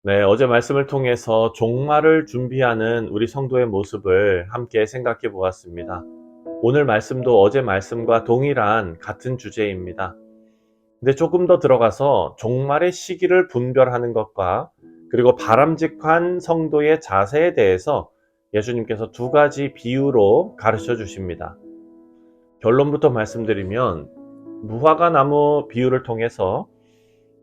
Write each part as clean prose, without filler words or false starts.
네, 어제 말씀을 통해서 종말을 준비하는 우리 성도의 모습을 함께 생각해 보았습니다. 오늘 말씀도 어제 말씀과 동일한 같은 주제입니다. 근데 조금 더 들어가서 종말의 시기를 분별하는 것과 그리고 바람직한 성도의 자세에 대해서 예수님께서 두 가지 비유로 가르쳐 주십니다. 결론부터 말씀드리면 무화과 나무 비유를 통해서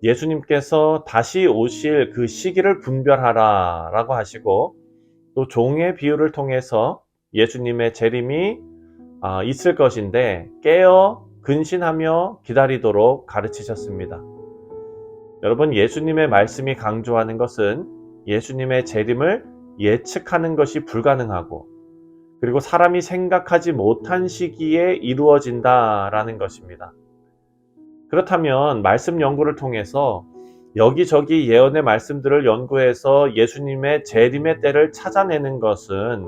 예수님께서 다시 오실 그 시기를 분별하라 라고 하시고, 또 종의 비유를 통해서 예수님의 재림이 있을 것인데 깨어 근신하며 기다리도록 가르치셨습니다. 여러분, 예수님의 말씀이 강조하는 것은 예수님의 재림을 예측하는 것이 불가능하고, 그리고 사람이 생각하지 못한 시기에 이루어진다라는 것입니다. 그렇다면 말씀 연구를 통해서 여기저기 예언의 말씀들을 연구해서 예수님의 재림의 때를 찾아내는 것은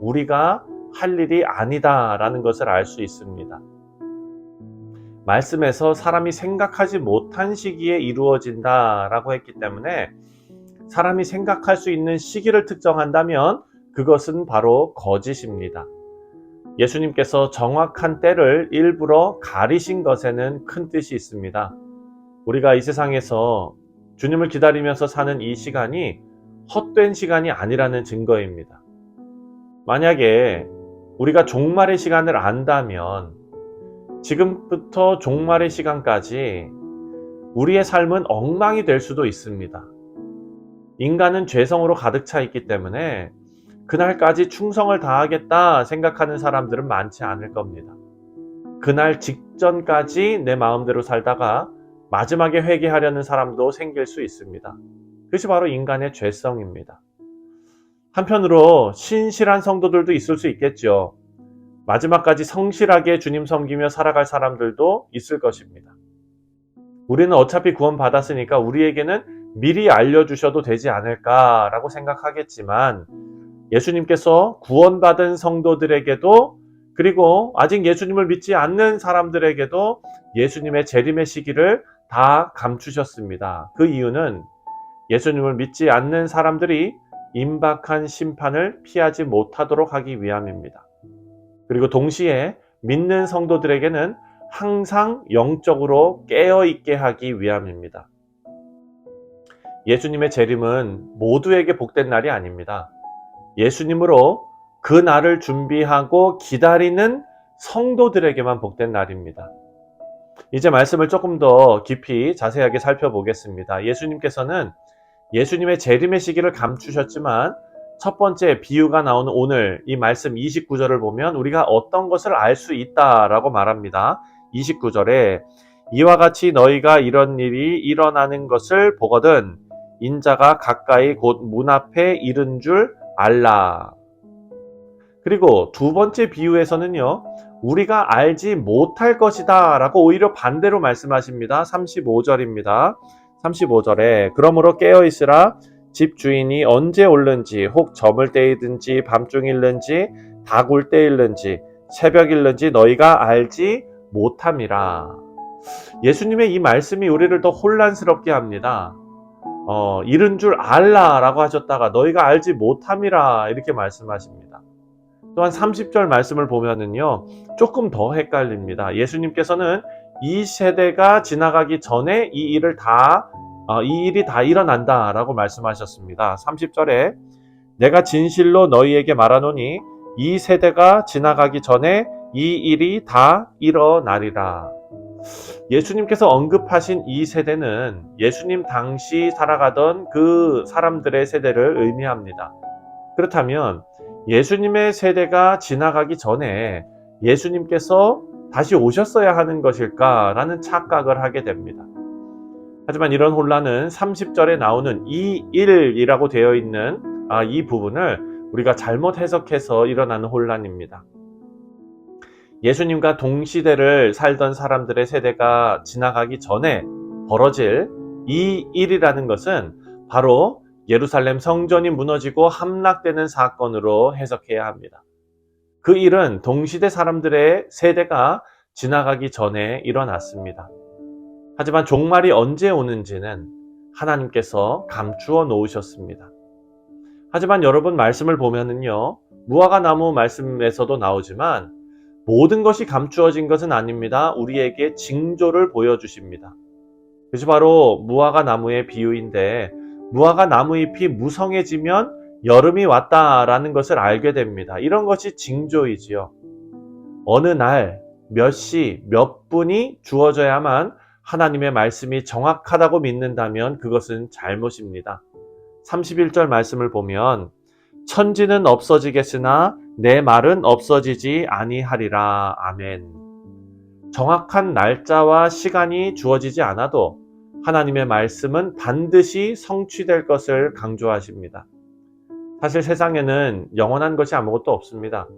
우리가 할 일이 아니다라는 것을 알 수 있습니다. 말씀에서 사람이 생각하지 못한 시기에 이루어진다라고 했기 때문에 사람이 생각할 수 있는 시기를 특정한다면 그것은 바로 거짓입니다. 예수님께서 정확한 때를 일부러 가리신 것에는 큰 뜻이 있습니다. 우리가 이 세상에서 주님을 기다리면서 사는 이 시간이 헛된 시간이 아니라는 증거입니다. 만약에 우리가 종말의 시간을 안다면 지금부터 종말의 시간까지 우리의 삶은 엉망이 될 수도 있습니다. 인간은 죄성으로 가득 차 있기 때문에 그날까지 충성을 다하겠다 생각하는 사람들은 많지 않을 겁니다. 그날 직전까지 내 마음대로 살다가 마지막에 회개하려는 사람도 생길 수 있습니다. 그것이 바로 인간의 죄성입니다. 한편으로 신실한 성도들도 있을 수 있겠죠. 마지막까지 성실하게 주님 섬기며 살아갈 사람들도 있을 것입니다. 우리는 어차피 구원받았으니까 우리에게는 미리 알려주셔도 되지 않을까라고 생각하겠지만, 예수님께서 구원받은 성도들에게도, 그리고 아직 예수님을 믿지 않는 사람들에게도 예수님의 재림의 시기를 다 감추셨습니다. 그 이유는 예수님을 믿지 않는 사람들이 임박한 심판을 피하지 못하도록 하기 위함입니다. 그리고 동시에 믿는 성도들에게는 항상 영적으로 깨어있게 하기 위함입니다. 예수님의 재림은 모두에게 복된 날이 아닙니다. 예수님으로 그 날을 준비하고 기다리는 성도들에게만 복된 날입니다. 이제 말씀을 조금 더 깊이 자세하게 살펴보겠습니다. 예수님께서는 예수님의 재림의 시기를 감추셨지만 첫 번째 비유가 나오는 오늘 이 말씀 29절을 보면 우리가 어떤 것을 알 수 있다라고 말합니다. 29절에 이와 같이 너희가 이런 일이 일어나는 것을 보거든 인자가 가까이 곧 문 앞에 이른 줄 알라. 그리고 두 번째 비유에서는요, 우리가 알지 못할 것이다 라고 오히려 반대로 말씀하십니다. 35절입니다. 35절에 그러므로 깨어있으라. 집 주인이 언제 올는지 혹 저물 때이든지 밤중일는지 다굴 때일는지 새벽일는지 너희가 알지 못함이라. 예수님의 이 말씀이 우리를 더 혼란스럽게 합니다. 이른 줄 알라라고 하셨다가 너희가 알지 못함이라 이렇게 말씀하십니다. 또한 30절 말씀을 보면은요, 조금 더 헷갈립니다. 예수님께서는 이 세대가 지나가기 전에 이 일이 다 일어난다라고 말씀하셨습니다. 30절에 내가 진실로 너희에게 말하노니 이 세대가 지나가기 전에 이 일이 다 일어나리라. 예수님께서 언급하신 이 세대는 예수님 당시 살아가던 그 사람들의 세대를 의미합니다. 그렇다면 예수님의 세대가 지나가기 전에 예수님께서 다시 오셨어야 하는 것일까라는 착각을 하게 됩니다. 하지만 이런 혼란은 30절에 나오는 이 일이라고 되어 있는 이 부분을 우리가 잘못 해석해서 일어나는 혼란입니다. 예수님과 동시대를 살던 사람들의 세대가 지나가기 전에 벌어질 이 일이라는 것은 바로 예루살렘 성전이 무너지고 함락되는 사건으로 해석해야 합니다. 그 일은 동시대 사람들의 세대가 지나가기 전에 일어났습니다. 하지만 종말이 언제 오는지는 하나님께서 감추어 놓으셨습니다. 하지만 여러분 말씀을 보면은요, 무화과나무 말씀에서도 나오지만 모든 것이 감추어진 것은 아닙니다. 우리에게 징조를 보여주십니다. 그것이 바로 무화과나무의 비유인데, 무화과나무 잎이 무성해지면 여름이 왔다라는 것을 알게 됩니다. 이런 것이 징조이지요. 어느 날, 몇 시, 몇 분이 주어져야만 하나님의 말씀이 정확하다고 믿는다면 그것은 잘못입니다. 31절 말씀을 보면 천지는 없어지겠으나 내 말은 없어지지 아니하리라. 아멘. 정확한 날짜와 시간이 주어지지 않아도 하나님의 말씀은 반드시 성취될 것을 강조하십니다. 사실 세상에는 영원한 것이 아무것도 없습니다.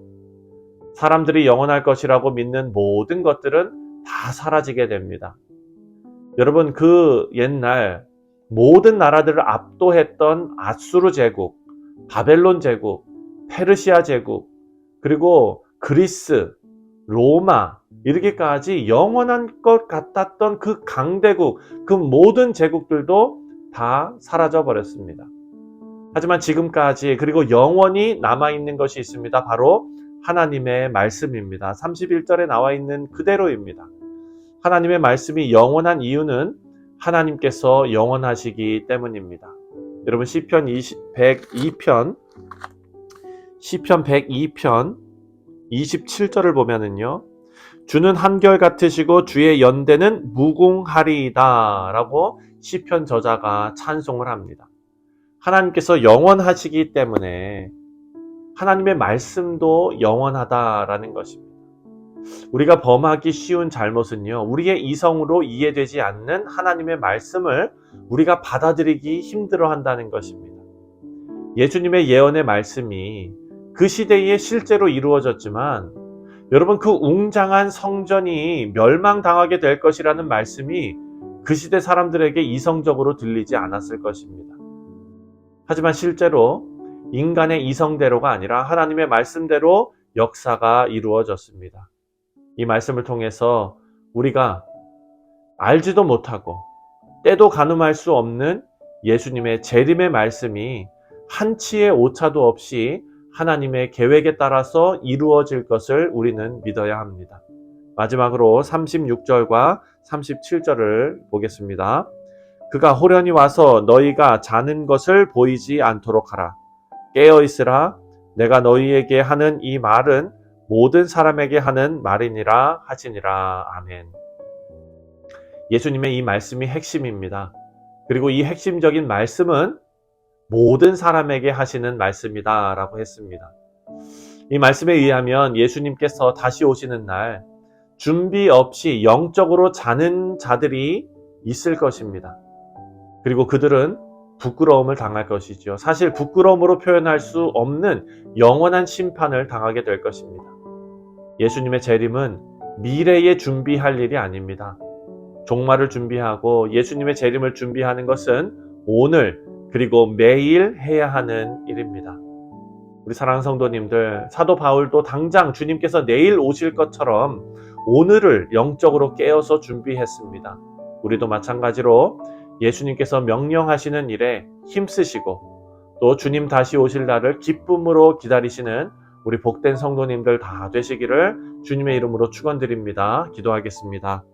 사람들이 영원할 것이라고 믿는 모든 것들은 다 사라지게 됩니다. 여러분, 그 옛날 모든 나라들을 압도했던 아수르 제국, 바벨론 제국, 페르시아 제국, 그리고 그리스, 로마, 이르기까지 영원한 것 같았던 그 강대국, 그 모든 제국들도 다 사라져 버렸습니다. 하지만 지금까지, 그리고 영원히 남아있는 것이 있습니다. 바로 하나님의 말씀입니다. 31절에 나와 있는 그대로입니다. 하나님의 말씀이 영원한 이유는 하나님께서 영원하시기 때문입니다. 여러분, 시편 102편 27절을 보면은요, 주는 한결같으시고 주의 연대는 무궁하리이다 라고 시편 저자가 찬송을 합니다. 하나님께서 영원하시기 때문에 하나님의 말씀도 영원하다라는 것입니다. 우리가 범하기 쉬운 잘못은요, 우리의 이성으로 이해되지 않는 하나님의 말씀을 우리가 받아들이기 힘들어한다는 것입니다. 예수님의 예언의 말씀이 그 시대에 실제로 이루어졌지만, 여러분, 그 웅장한 성전이 멸망당하게 될 것이라는 말씀이 그 시대 사람들에게 이성적으로 들리지 않았을 것입니다. 하지만 실제로 인간의 이성대로가 아니라 하나님의 말씀대로 역사가 이루어졌습니다. 이 말씀을 통해서 우리가 알지도 못하고 때도 가늠할 수 없는 예수님의 재림의 말씀이 한치의 오차도 없이 하나님의 계획에 따라서 이루어질 것을 우리는 믿어야 합니다. 마지막으로 36절과 37절을 보겠습니다. 그가 호련히 와서 너희가 자는 것을 보이지 않도록 하라. 깨어 있으라. 내가 너희에게 하는 이 말은 모든 사람에게 하는 말이니라 하시니라. 아멘. 예수님의 이 말씀이 핵심입니다. 그리고 이 핵심적인 말씀은 모든 사람에게 하시는 말씀이다 라고 했습니다. 이 말씀에 의하면 예수님께서 다시 오시는 날 준비 없이 영적으로 자는 자들이 있을 것입니다. 그리고 그들은 부끄러움을 당할 것이죠. 사실 부끄러움으로 표현할 수 없는 영원한 심판을 당하게 될 것입니다. 예수님의 재림은 미래에 준비할 일이 아닙니다. 종말을 준비하고 예수님의 재림을 준비하는 것은 오늘 그리고 매일 해야 하는 일입니다. 우리 사랑하는 성도님들, 사도 바울도 당장 주님께서 내일 오실 것처럼 오늘을 영적으로 깨어서 준비했습니다. 우리도 마찬가지로 예수님께서 명령하시는 일에 힘쓰시고 또 주님 다시 오실 날을 기쁨으로 기다리시는 우리 복된 성도님들 다 되시기를 주님의 이름으로 축원드립니다. 기도하겠습니다.